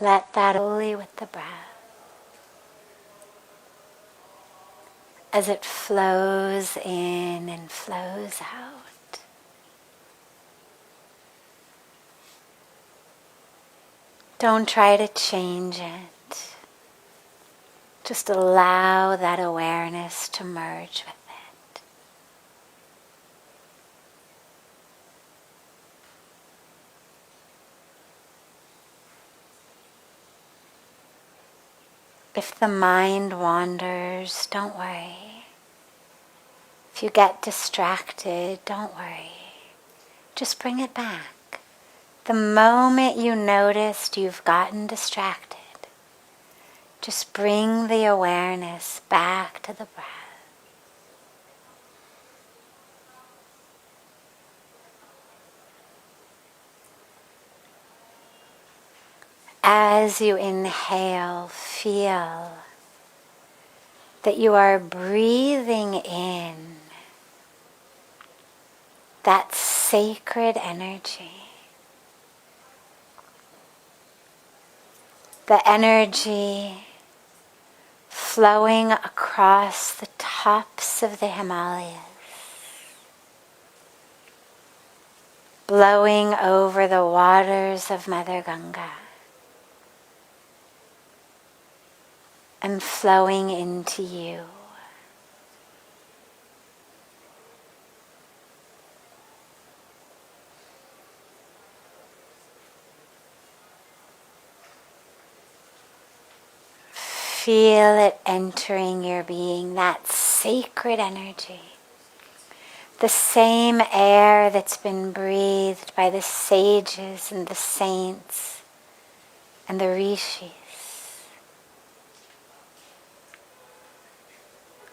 Let that fully with the breath as it flows in and flows out. Don't try to change it. Just allow that awareness to merge with it. If the mind wanders, don't worry. If you get distracted, don't worry. Just bring it back. The moment you noticed you've gotten distracted, just bring the awareness back to the breath. As you inhale, feel that you are breathing in that sacred energy. The energy flowing across the tops of the Himalayas, blowing over the waters of Mother Ganga, and flowing into you. Feel it entering your being, that sacred energy. The same air that's been breathed by the sages and the saints and the rishis.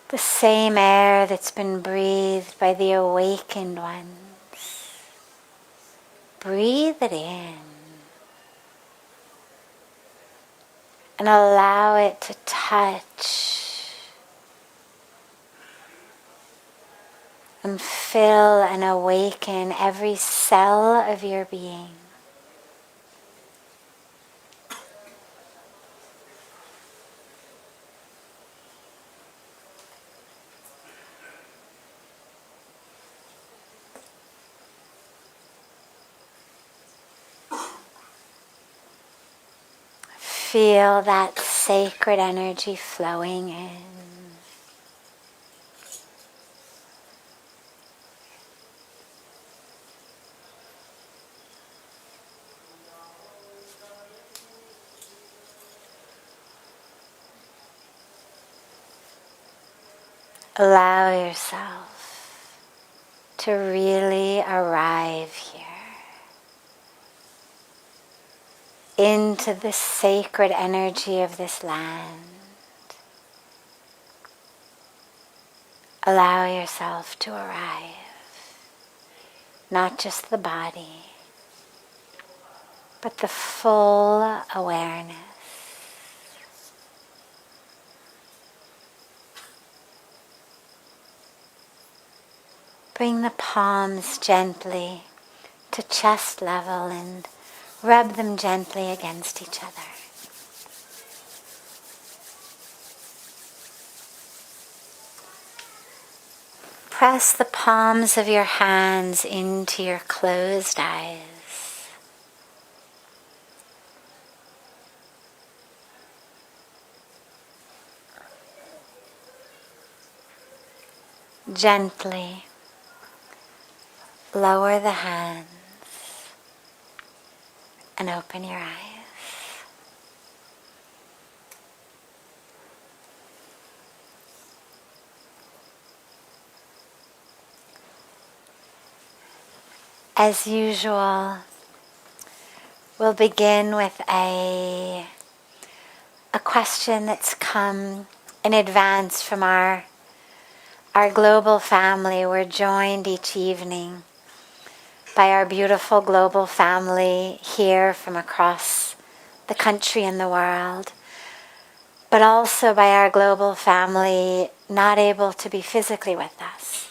The same air that's been breathed by the awakened ones. Breathe it in. And allow it to touch and fill and awaken every cell of your being. Feel that sacred energy flowing in. Allow yourself to really arrive here into the sacred energy of this land. Allow yourself to arrive, not just the body, but the full awareness. Bring the palms gently to chest level and rub them gently against each other. Press the palms of your hands into your closed eyes. Gently lower the hands and open your eyes. As usual, we'll begin with a question that's come in advance from our global family. We're joined each evening by our beautiful global family here from across the country and the world, but also by our global family not able to be physically with us,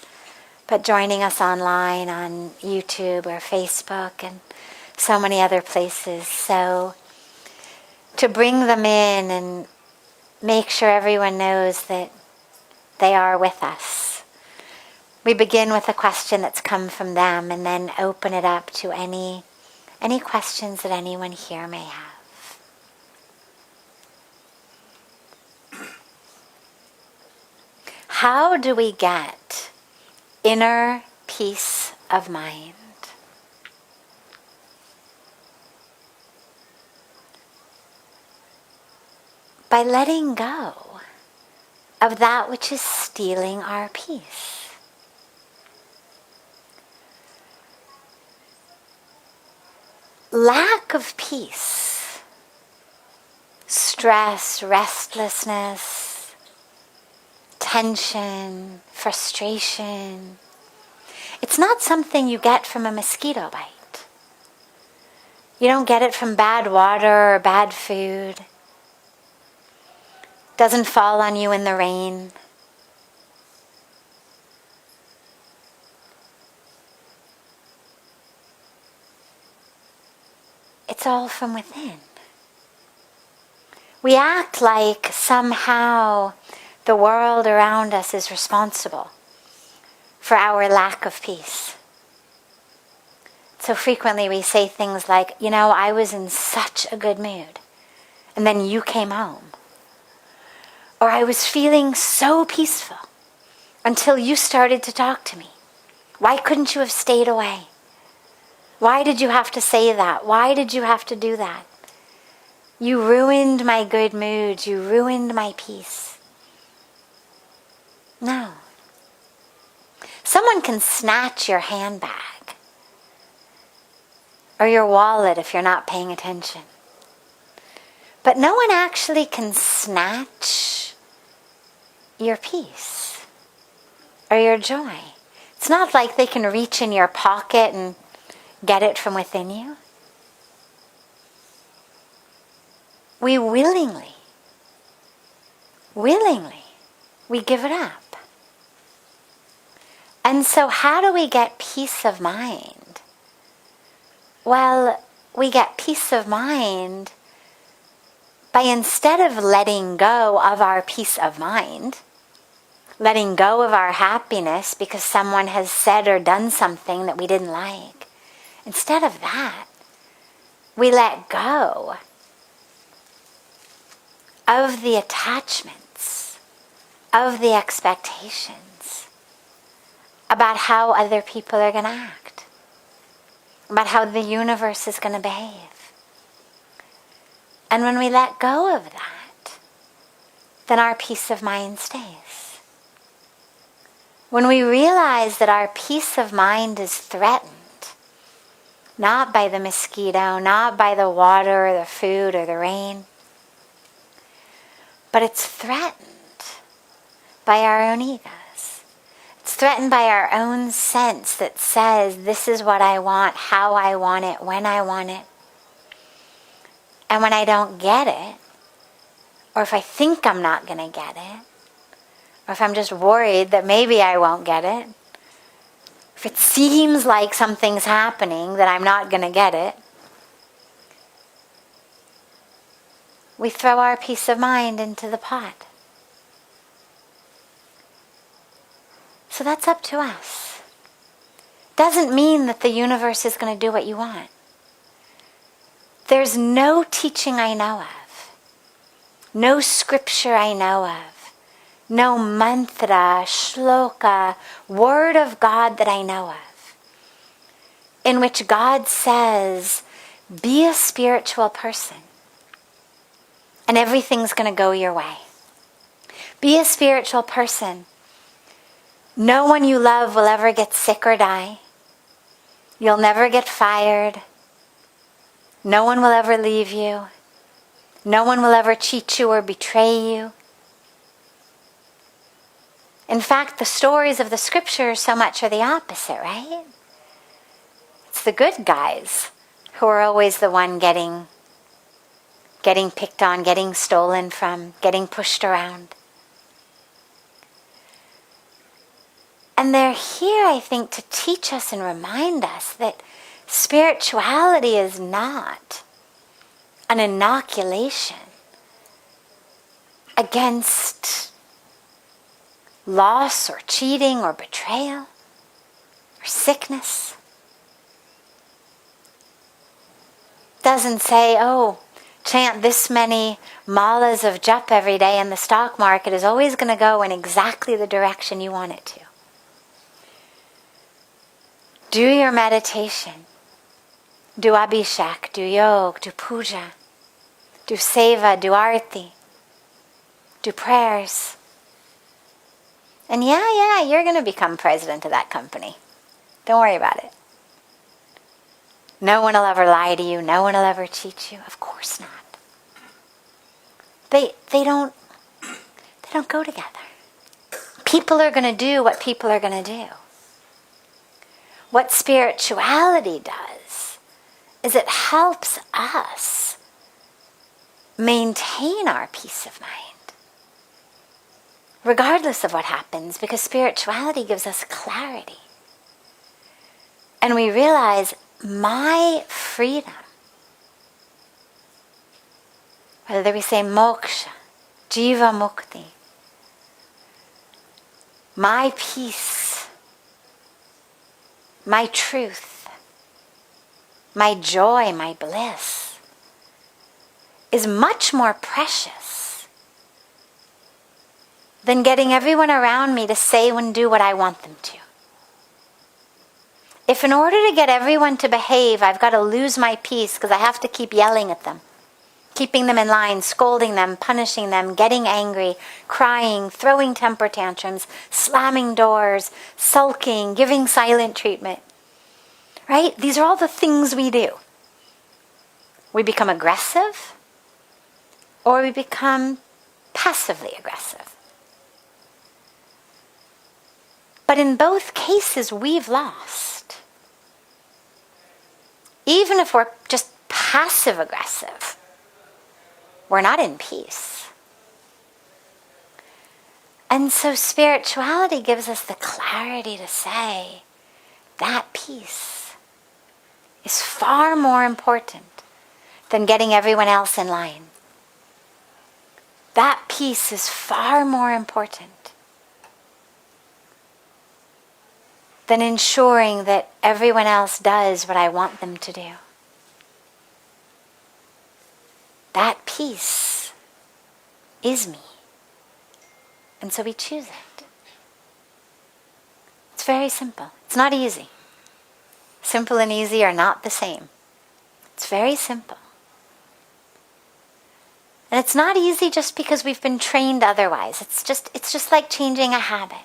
but joining us online on YouTube or Facebook and so many other places. So to bring them in and make sure everyone knows that they are with us. We begin with a question that's come from them and then open it up to any questions that anyone here may have. How do we get inner peace of mind? By letting go of that which is stealing our peace. Lack of peace, stress, restlessness, tension, frustration. It's not something you get from a mosquito bite. You don't get it from bad water or bad food. Doesn't fall on you in the rain. It's all from within. We act like somehow the world around us is responsible for our lack of peace. So frequently we say things like, I was in such a good mood, and then you came home. Or I was feeling so peaceful until you started to talk to me. Why couldn't you have stayed away? Why did you have to say that? Why did you have to do that? You ruined my good mood. You ruined my peace. No. Someone can snatch your handbag or your wallet if you're not paying attention. But no one actually can snatch your peace or your joy. It's not like they can reach in your pocket and get it from within you. We willingly, we give it up. And so how do we get peace of mind? Well, we get peace of mind by, instead of letting go of our peace of mind, letting go of our happiness because someone has said or done something that we didn't like, instead of that, we let go of the attachments, of the expectations about how other people are going to act, about how the universe is going to behave. And when we let go of that, then our peace of mind stays. When we realize that our peace of mind is threatened, not by the mosquito, not by the water or the food or the rain, but it's threatened by our own egos. It's threatened by our own sense that says, this is what I want, how I want it, when I want it. And when I don't get it, or if I think I'm not going to get it, or if I'm just worried that maybe I won't get it, if it seems like something's happening that I'm not going to get it, we throw our peace of mind into the pot. So that's up to us. Doesn't mean that the universe is going to do what you want. There's no teaching I know of, no scripture I know of, no mantra, shloka, word of God that I know of, in which God says, be a spiritual person and everything's going to go your way. Be a spiritual person. No one you love will ever get sick or die. You'll never get fired. No one will ever leave you. No one will ever cheat you or betray you. In fact, the stories of the scriptures so much are the opposite, right? It's the good guys who are always the one getting picked on, getting stolen from, getting pushed around. And they're here, I think, to teach us and remind us that spirituality is not an inoculation against loss or cheating or betrayal or sickness. Doesn't say, oh, chant this many malas of japa every day and the stock market is always going to go in exactly the direction you want it to. Do your meditation. Do abhishek, do yoga, do puja, do seva, do arti, do prayers. And yeah, you're going to become president of that company. Don't worry about it. No one will ever lie to you. No one will ever cheat you. Of course not. They don't go together. People are going to do what people are going to do. What spirituality does is it helps us maintain our peace of mind, regardless of what happens, because spirituality gives us clarity. And we realize my freedom, whether we say moksha, jiva mukti, my peace, my truth, my joy, my bliss, is much more precious than getting everyone around me to say and do what I want them to. If in order to get everyone to behave, I've got to lose my peace because I have to keep yelling at them, keeping them in line, scolding them, punishing them, getting angry, crying, throwing temper tantrums, slamming doors, sulking, giving silent treatment, right? These are all the things we do. We become aggressive or we become passively aggressive. But in both cases, we've lost. Even if we're just passive aggressive, we're not in peace. And so spirituality gives us the clarity to say that peace is far more important than getting everyone else in line. That peace is far more important than ensuring that everyone else does what I want them to do. That peace is me. And so we choose it. It's very simple. It's not easy. Simple and easy are not the same. It's very simple. And it's not easy just because we've been trained otherwise. It's just like changing a habit.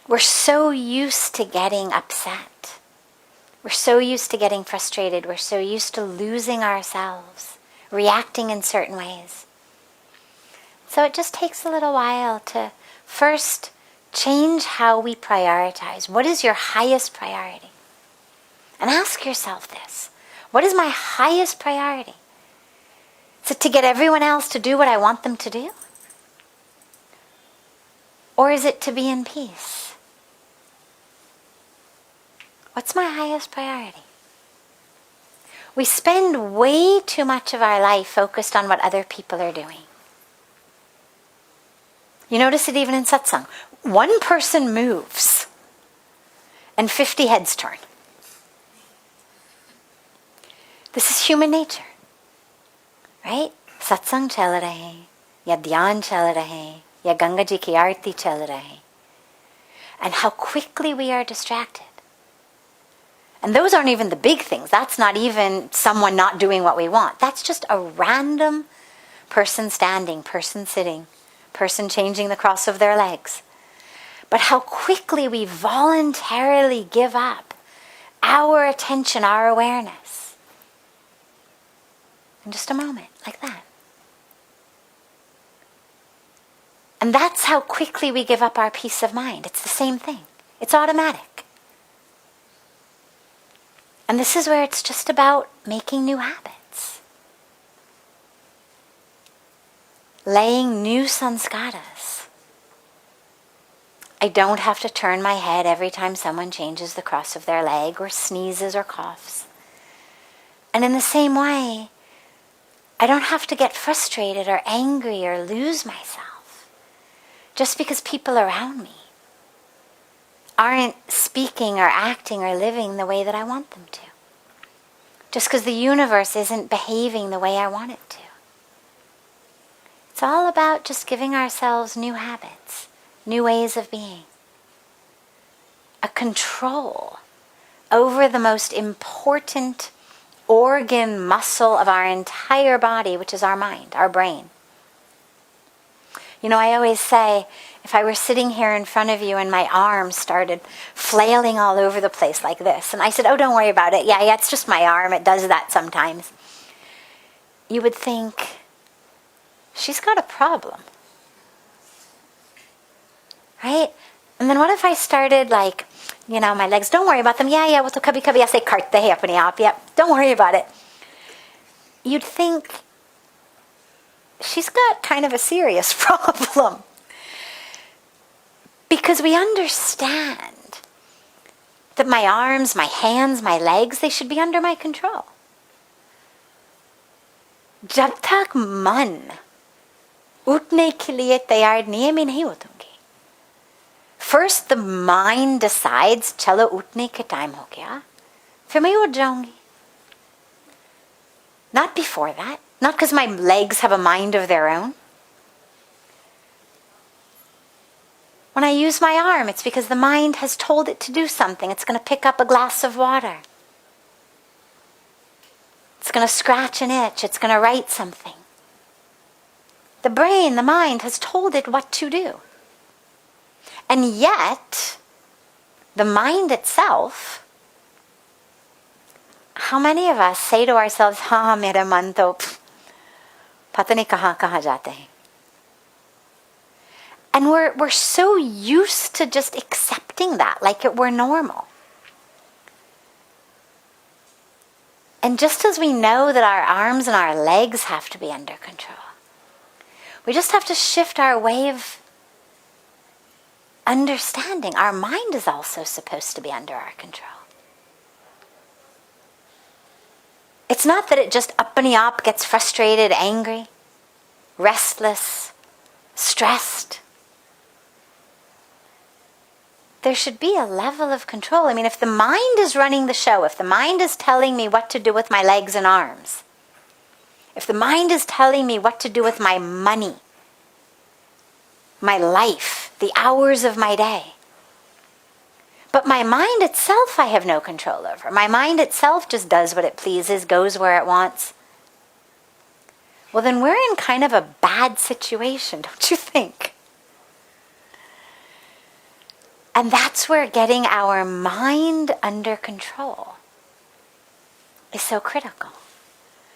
We're so used to getting upset. We're so used to getting frustrated. We're so used to losing ourselves, reacting in certain ways. So it just takes a little while to first change how we prioritize. What is your highest priority? And ask yourself this. What is my highest priority? Is it to get everyone else to do what I want them to do? Or is it to be in peace? What's my highest priority? We spend way too much of our life focused on what other people are doing. You notice it even in satsang. One person moves and 50 heads turn. This is human nature. Right? Satsang chal rahe, ya dhyan chal rahe, ya Ganga ji ki aarti chal rahe. And how quickly we are distracted. And those aren't even the big things. That's not even someone not doing what we want. That's just a random person standing, person sitting, person changing the cross of their legs. But how quickly we voluntarily give up our attention, our awareness. In just a moment, like that. And that's how quickly we give up our peace of mind. It's the same thing. It's automatic. And this is where it's just about making new habits. Laying new sanskaras. I don't have to turn my head every time someone changes the cross of their leg or sneezes or coughs. And in the same way, I don't have to get frustrated or angry or lose myself just because people around me aren't speaking or acting or living the way that I want them to. Just because the universe isn't behaving the way I want it to. It's all about just giving ourselves new habits, new ways of being. A control over the most important organ, muscle of our entire body, which is our mind, our brain. You know, I always say, if I were sitting here in front of you and my arms started flailing all over the place like this, and I said, oh, don't worry about it. Yeah, it's just my arm. It does that sometimes. You would think, she's got a problem. Right? And then what if I started like, you know, my legs, don't worry about them. Yeah, wo to kabhi kabhi aise karte hai apne aap. Yeah, don't worry about it. You'd think she's got kind of a serious problem. Because we understand that my arms, my hands, my legs, they should be under my control. Jab tak man utne ke liye tayar nahi hai, main nahi utungi. First, the mind decides, chalo utne ke time ho gaya, fir main ut jaungi. Not before that. Not because my legs have a mind of their own. When I use my arm, it's because the mind has told it to do something. It's going to pick up a glass of water. It's going to scratch an itch. It's going to write something. The brain, the mind, has told it what to do. And yet, the mind itself, how many of us say to ourselves, ha, mera man to, pata nahi kahan jate hain. And we're so used to just accepting that, like it were normal. And just as we know that our arms and our legs have to be under control, we just have to shift our way of understanding. Our mind is also supposed to be under our control. It's not that it just apne aap gets frustrated, angry, restless, stressed. There should be a level of control. I mean, if the mind is running the show, if the mind is telling me what to do with my legs and arms, if the mind is telling me what to do with my money, my life, the hours of my day, but my mind itself I have no control over. My mind itself just does what it pleases, goes where it wants. Well, then we're in kind of a bad situation, don't you think? And that's where getting our mind under control is so critical.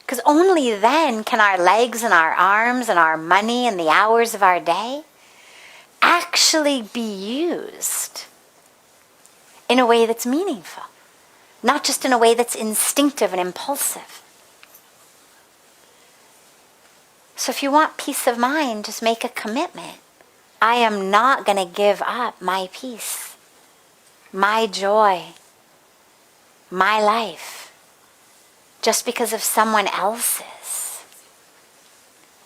Because only then can our legs and our arms and our money and the hours of our day actually be used in a way that's meaningful, not just in a way that's instinctive and impulsive. So if you want peace of mind, just make a commitment. I am not going to give up my peace, my joy, my life, just because of someone else's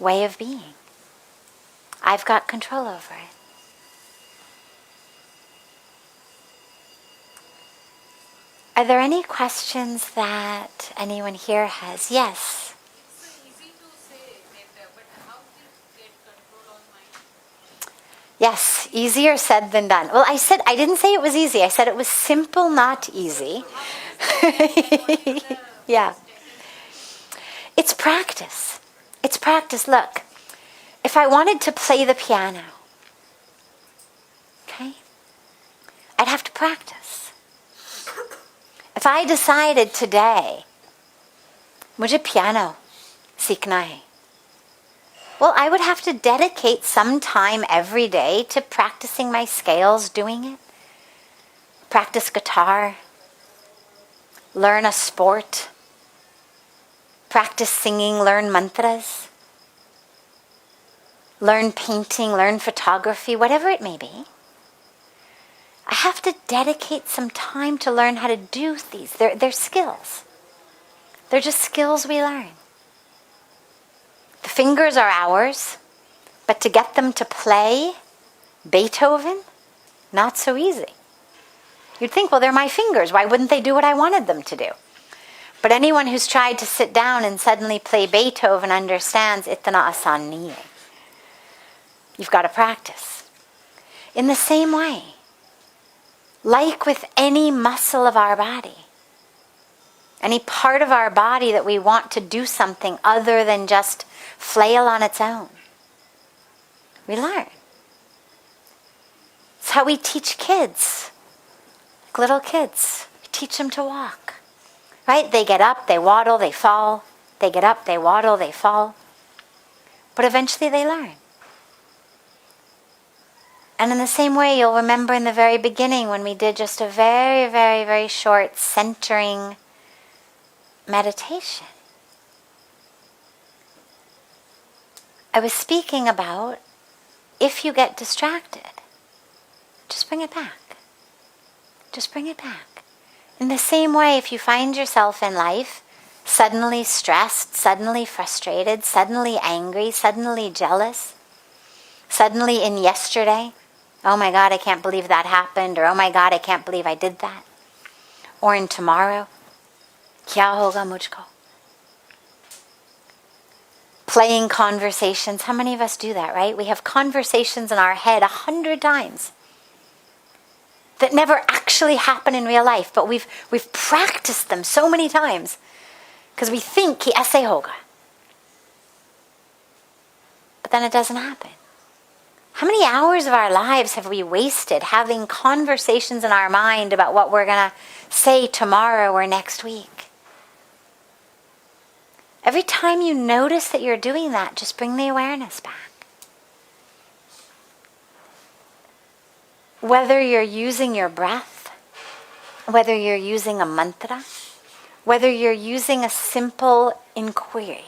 way of being. I've got control over it. Are there any questions that anyone here has? Yes. Yes, easier said than done. Well, I didn't say it was easy. I said it was simple, not easy. Yeah. It's practice. It's practice. Look, if I wanted to play the piano, okay, I'd have to practice. If I decided today, mujhe piano seekhna hai, well, I would have to dedicate some time every day to practicing my scales, doing it. Practice guitar. Learn a sport. Practice singing, learn mantras. Learn painting, learn photography, whatever it may be. I have to dedicate some time to learn how to do these. They're skills. They're just skills we learn. The fingers are ours, but to get them to play Beethoven, not so easy. You'd think, well, they're my fingers. Why wouldn't they do what I wanted them to do? But anyone who's tried to sit down and suddenly play Beethoven understands itna asan nahi hai. You've got to practice. In the same way, like with any muscle of our body, any part of our body that we want to do something other than just flail on its own, we learn. It's how we teach kids, like little kids. We teach them to walk. Right? They get up, they waddle, they fall. They get up, they waddle, they fall. But eventually they learn. And in the same way, you'll remember in the very beginning when we did just a very, very, very short centering meditation. I was speaking about if you get distracted, just bring it back. Just bring it back. In the same way, if you find yourself in life suddenly stressed, suddenly frustrated, suddenly angry, suddenly jealous, suddenly in yesterday, oh my God, I can't believe that happened, or oh my God, I can't believe I did that, or in tomorrow, kya hoga mujhko? Playing conversations. How many of us do that, right? We have conversations in our head 100 times that never actually happen in real life, but we've practiced them so many times because we think ki aise hoga. But then it doesn't happen. How many hours of our lives have we wasted having conversations in our mind about what we're going to say tomorrow or next week? Every time you notice that you're doing that, just bring the awareness back. Whether you're using your breath, whether you're using a mantra, whether you're using a simple inquiry,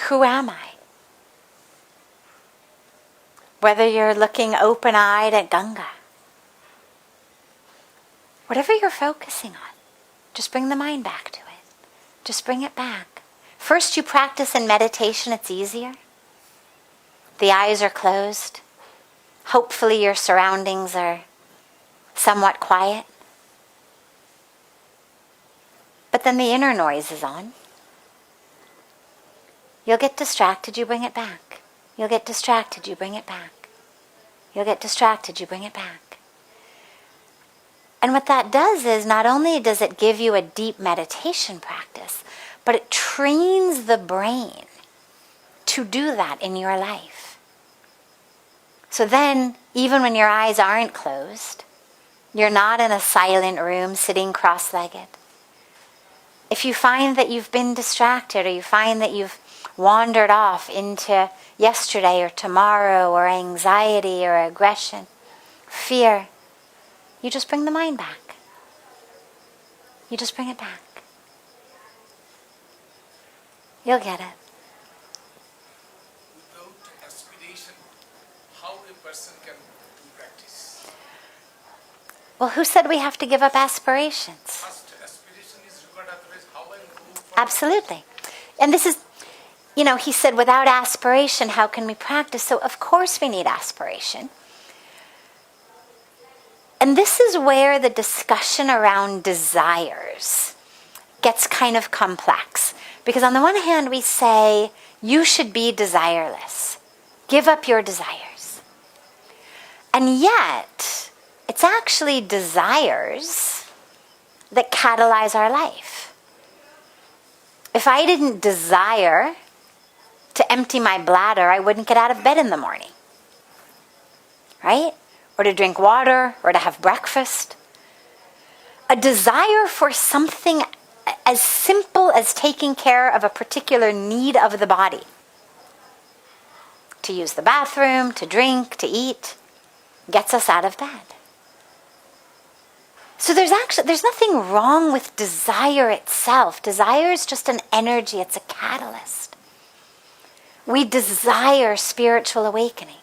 who am I? Whether you're looking open-eyed at Ganga, whatever you're focusing on, just bring the mind back to it. Just bring it back. First you practice in meditation, it's easier. The eyes are closed. Hopefully your surroundings are somewhat quiet. But then the inner noise is on. You'll get distracted, you bring it back. You'll get distracted, you bring it back. You'll get distracted, you bring it back. And what that does is not only does it give you a deep meditation practice, but it trains the brain to do that in your life. So then, even when your eyes aren't closed, you're not in a silent room sitting cross-legged. If you find that you've been distracted, or you find that you've wandered off into yesterday or tomorrow, or anxiety or aggression, fear, you just bring the mind back. You just bring it back. You'll get it. Without aspiration, how a person can do practice? Well, who said we have to give up aspirations? First, aspiration is required, otherwise how I move forward? Absolutely. And this is, he said without aspiration, how can we practice? So of course we need aspiration. And this is where the discussion around desires gets kind of complex. Because on the one hand, we say, you should be desireless. Give up your desires. And yet, it's actually desires that catalyze our life. If I didn't desire to empty my bladder, I wouldn't get out of bed in the morning. Right? Or to drink water, or to have breakfast. A desire for something as simple as taking care of a particular need of the body. To use the bathroom, to drink, to eat, gets us out of bed. So there's nothing wrong with desire itself. Desire is just an energy, it's a catalyst. We desire spiritual awakening.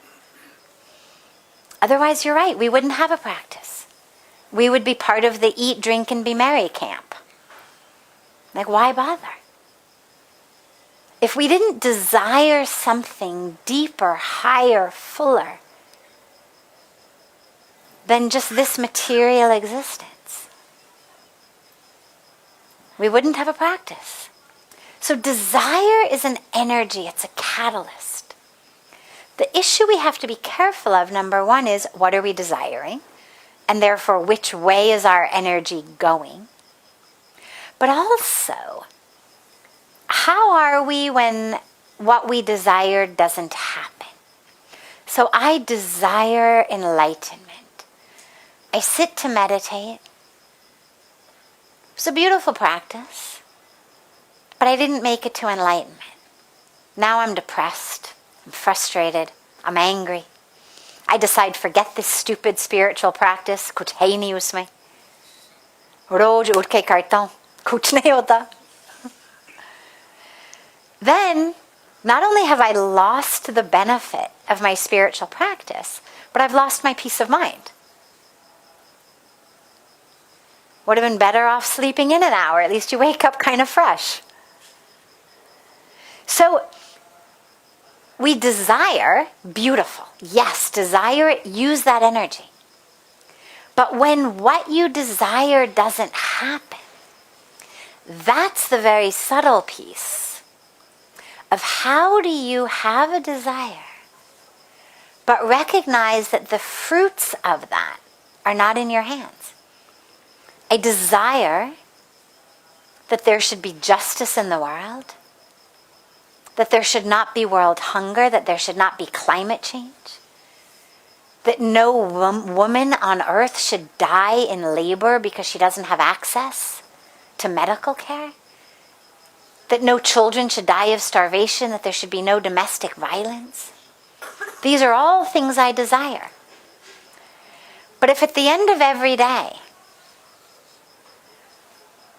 Otherwise, you're right, we wouldn't have a practice. We would be part of the eat, drink, and be merry camp. Like, why bother? if we didn't desire something deeper, higher, fuller than just this material existence, we wouldn't have a practice. So desire is an energy, it's a catalyst. The issue we have to be careful of, number one, is what are we desiring? And therefore, which way is our energy going? But also, how are we when what we desire doesn't happen? So I desire enlightenment. I sit to meditate. It's a beautiful practice, but I didn't make it to enlightenment. Now I'm depressed, I'm frustrated, I'm angry. I decide, forget this stupid spiritual practice, kuch hai nahi usme. Roj uth ke karta hu, kuch nahi hota. Then, not only have I lost the benefit of my spiritual practice, but I've lost my peace of mind. Would have been better off sleeping in an hour. At least you wake up kind of fresh. So, we desire, beautiful. Yes, desire it, use that energy. But when what you desire doesn't happen, that's the very subtle piece of how do you have a desire, but recognize that the fruits of that are not in your hands. I desire that there should be justice in the world, that there should not be world hunger, that there should not be climate change, that no woman on earth should die in labor because she doesn't have access to medical care, that no children should die of starvation, that there should be no domestic violence. These are all things I desire. But if at the end of every day,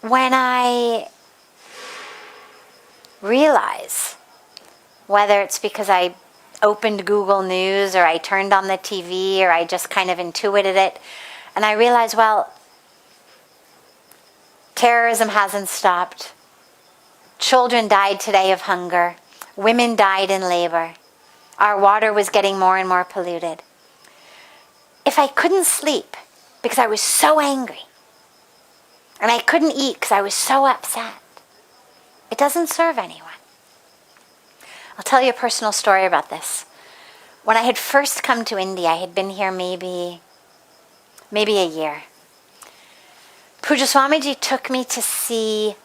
when I realize, whether it's because I opened Google News or I turned on the TV or I just kind of intuited it, and I realize, well, terrorism hasn't stopped. Children died today of hunger. Women died in labor. Our water was getting more and more polluted. If I couldn't sleep because I was so angry, and I couldn't eat because I was so upset, it doesn't serve anyone. I'll tell you a personal story about this. When I had first come to India, I had been here maybe a year. Pujya Swamiji took me to see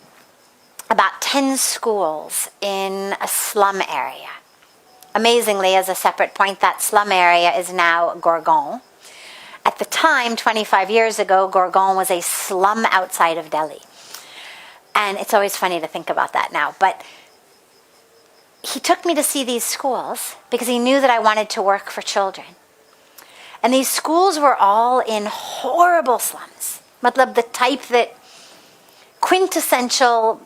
about 10 schools in a slum area. Amazingly, as a separate point, that slum area is now Gurgaon. At the time, 25 years ago, Gurgaon was a slum outside of Delhi. And it's always funny to think about that now. But he took me to see these schools because he knew that I wanted to work for children. And these schools were all in horrible slums. Matlab, the type that quintessential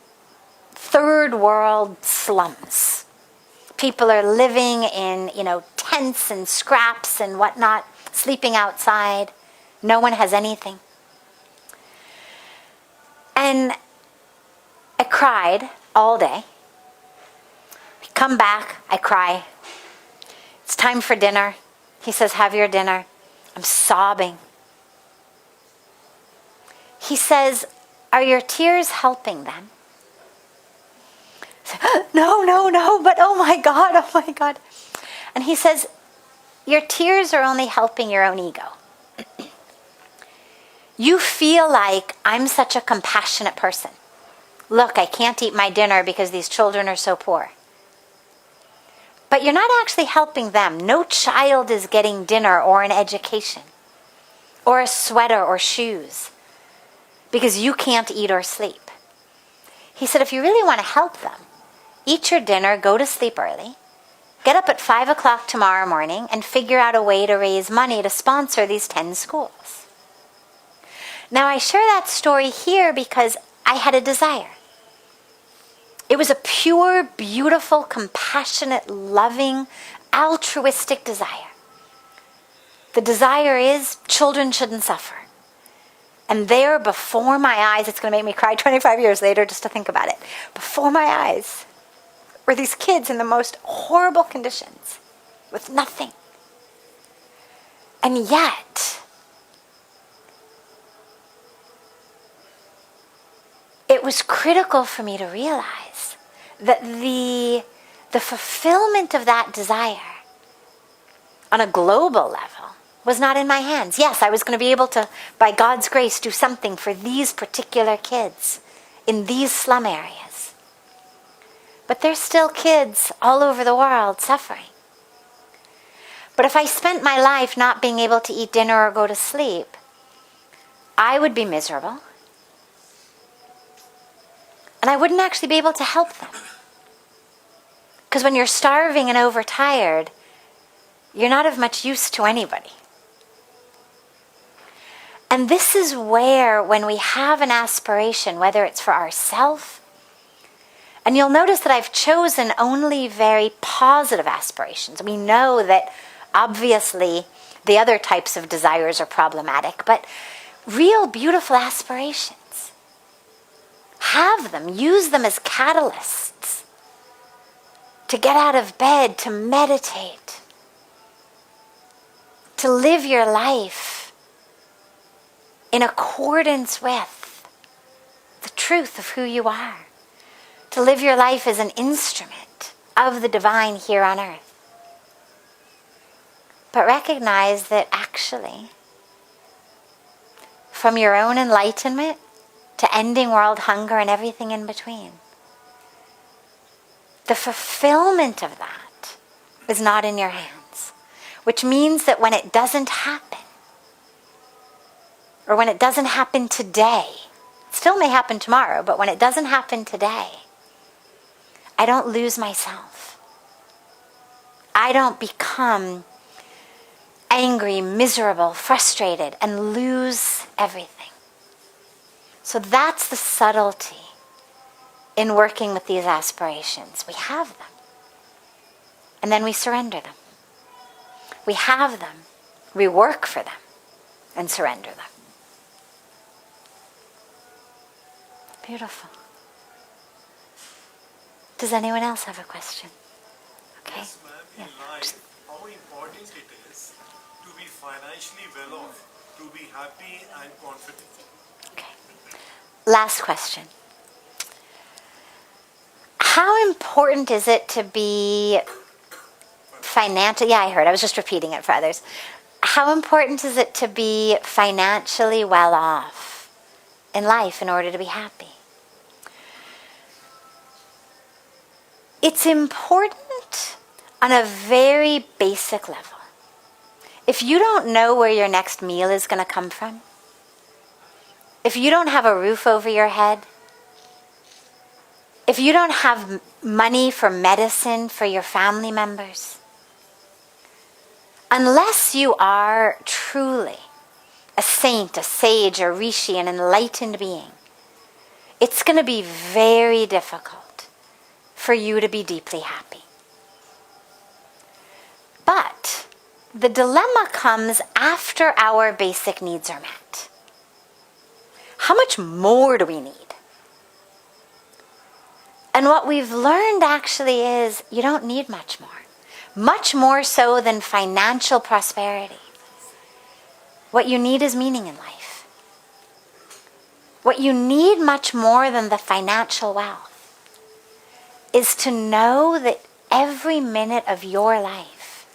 third world slums. People are living in, tents and scraps and whatnot, sleeping outside. No one has anything. And I cried all day. We come back, I cry. It's time for dinner. He says, have your dinner. I'm sobbing. He says, are your tears helping them? No, but oh my God. And he says, your tears are only helping your own ego. You feel like I'm such a compassionate person. Look, I can't eat my dinner because these children are so poor. But you're not actually helping them. No child is getting dinner or an education or a sweater or shoes because you can't eat or sleep. He said, if you really want to help them, eat your dinner, go to sleep early, get up at 5 o'clock tomorrow morning and figure out a way to raise money to sponsor these 10 schools. Now I share that story here because I had a desire. It was a pure, beautiful, compassionate, loving, altruistic desire. The desire is children shouldn't suffer. And there before my eyes, it's going to make me cry 25 years later just to think about it. Before my eyes, were these kids in the most horrible conditions with nothing. And yet, it was critical for me to realize that the fulfillment of that desire on a global level was not in my hands. Yes, I was going to be able to, by God's grace, do something for these particular kids in these slum areas. But there's still kids all over the world suffering. But if I spent my life not being able to eat dinner or go to sleep, I would be miserable. And I wouldn't actually be able to help them. Because when you're starving and overtired, you're not of much use to anybody. And this is where, when we have an aspiration, whether it's for ourselves, and you'll notice that I've chosen only very positive aspirations. We know that obviously the other types of desires are problematic, but real beautiful aspirations, have them, use them as catalysts to get out of bed, to meditate, to live your life in accordance with the truth of who you are, to live your life as an instrument of the divine here on earth. But recognize that actually, from your own enlightenment to ending world hunger and everything in between, the fulfillment of that is not in your hands. Which means that when it doesn't happen, or when it doesn't happen today, it still may happen tomorrow, but when it doesn't happen today, I don't lose myself. I don't become angry, miserable, frustrated, and lose everything. So that's the subtlety in working with these aspirations. We have them, and then we surrender them. We have them, we work for them, and surrender them. Beautiful. Does anyone else have a question? Okay. Yes, ma'am. In life, how important it is to be financially well off, to be happy and confident. Okay. Last question. How important is it to be financial? Yeah, I heard. I was just repeating it for others. How important is it to be financially well off in life in order to be happy? It's important on a very basic level. If you don't know where your next meal is going to come from, if you don't have a roof over your head, if you don't have money for medicine for your family members, unless you are truly a saint, a sage, a rishi, an enlightened being, it's going to be very difficult for you to be deeply happy. But the dilemma comes after our basic needs are met. How much more do we need? And what we've learned actually is you don't need much more. Much more so than financial prosperity. What you need is meaning in life. What you need much more than the financial wealth is to know that every minute of your life,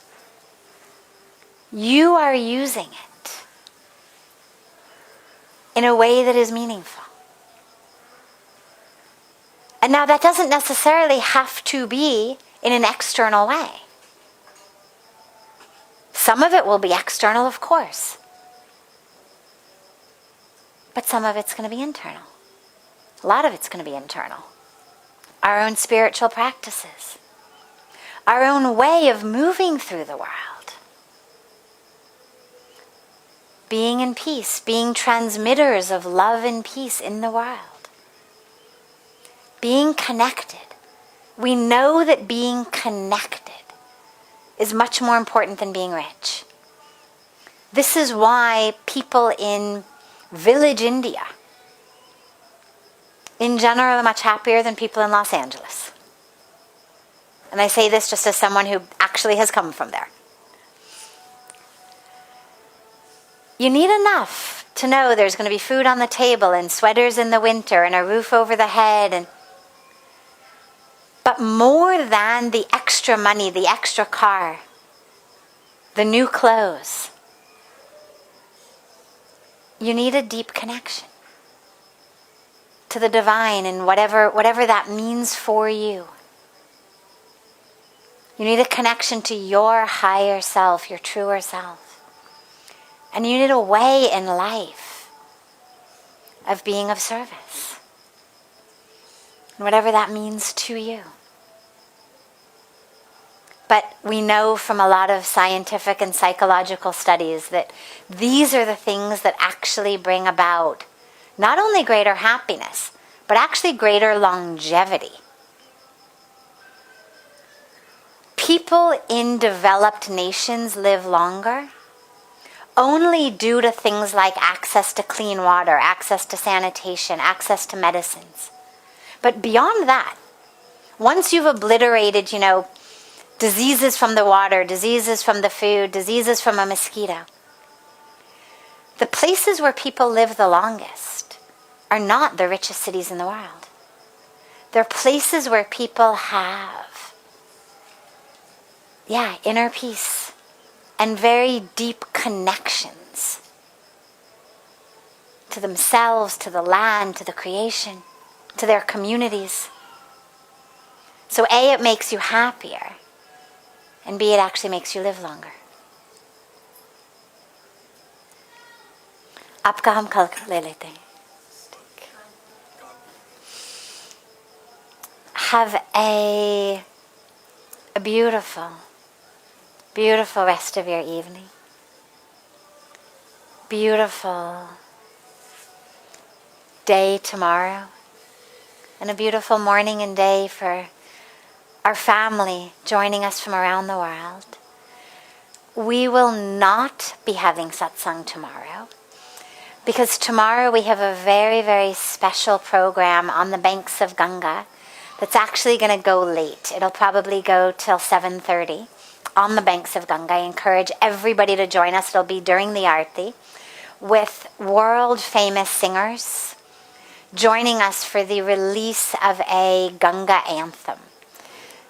you are using it in a way that is meaningful. And now that doesn't necessarily have to be in an external way. Some of it will be external, of course. But some of it's going to be internal. A lot of it's going to be internal. Our own spiritual practices. Our own way of moving through the world. Being in peace, being transmitters of love and peace in the world. Being connected. We know that being connected is much more important than being rich. This is why people in village India, in general, are much happier than people in Los Angeles. And I say this just as someone who actually has come from there. You need enough to know there's going to be food on the table and sweaters in the winter and a roof over the head. But more than the extra money, the extra car, the new clothes, you need a deep connection to the divine and whatever that means for you. You need a connection to your higher self, your truer self. And you need a way in life of being of service. And whatever that means to you. But we know from a lot of scientific and psychological studies that these are the things that actually bring about not only greater happiness, but actually greater longevity. People in developed nations live longer only due to things like access to clean water, access to sanitation, access to medicines. But beyond that, once you've obliterated, diseases from the water, diseases from the food, diseases from a mosquito, the places where people live the longest are not the richest cities in the world. They're places where people have, inner peace and very deep connections to themselves, to the land, to the creation, to their communities. So A, it makes you happier, and B, it actually makes you live longer. आपका हम कल ले लेते हैं. Have a beautiful, beautiful rest of your evening. Beautiful day tomorrow. And a beautiful morning and day for our family joining us from around the world. We will not be having satsang tomorrow because tomorrow we have a very, very special program on the banks of Ganga that's actually going to go late. It'll probably go till 7:30 on the banks of Ganga. I encourage everybody to join us. It'll be during the Aarti with world famous singers joining us for the release of a Ganga anthem.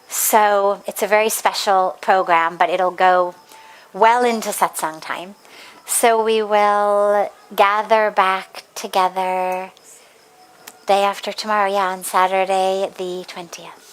So it's a very special program, but it'll go well into satsang time. So we will gather back together day after tomorrow, on Saturday the 20th.